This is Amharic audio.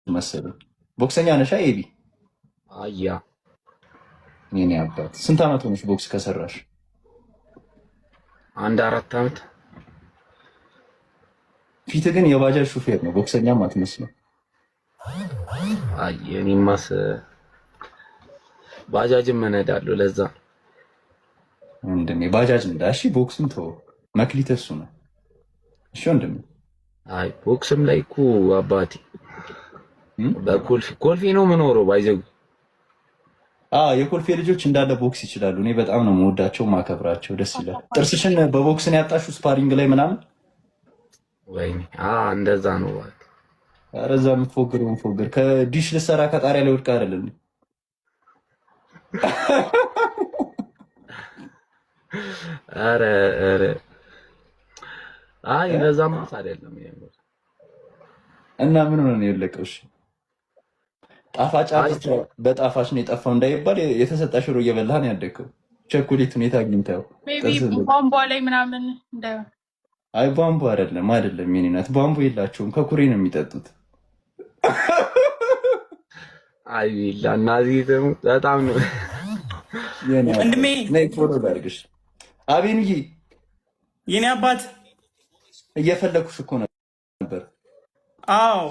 መሰለኝ። ቦክሰኛ ነሻ ኤቢ? አያ የኔ አባት ስንት አመት ሆነሽ ቦክስ ከሰራሽ? 4 አመት። ፊት ግን የባጃጅ ሹፌር ነው፣ ቦክሰኛም አትመስልም። አይ እኔማስ ባጃጅም እነዳለሁ። ለዛ ወንድሜ ባጃጅ ነዳ። እሺ ቦክስም ተው፣ መክሊት እሱ ነው። እሺ ወንድሜ። አይ ቦክስም ላይ እኮ አባቴ በኮልፌ ነው የምኖረው። ባይዘው የኮልፌ ልጆች እንዳለ ቦክስ ይችላሉ። እኔ በጣም ነው የምወዳቸው ማከብራቸው። ደስ ይላል። ጥርስሽን በቦክስን ያጣሹ ስፓሪንግ ላይ ምናምን? ወይኔ እንደዛ ነው ማለት። ኧረ እዛ የምትፎግረው ፎግር ከዲሽ ልሰራ ከጣሪያ ላይ ወድቃ አይደለም። ኧረ አይ እንደዛማ አይደለም። እና ምን ሆነ ነው የወለቀው? እሺ ጣፋጭ በጣፋጭ ነው የጠፋው እንዳይባል የተሰጣ ሽሮ እየበላህ ነው ያደግከው። ቸኮሌት ሁኔታ አግኝተው ቧንቧ ላይ ምናምን እንዳይሆን። አይ ቧንቧ አይደለም የኔ ናት። ቧንቧ የላቸውም፣ ከኩሬ ነው የሚጠጡት። አይ ቢላ እናዚህ ደግሞ በጣም ነው ወንድሜ። ነይ ፎሎ ላድርግሽ። አቤንዬ የኔ አባት እየፈለኩሽ እኮ ነበር። አዎ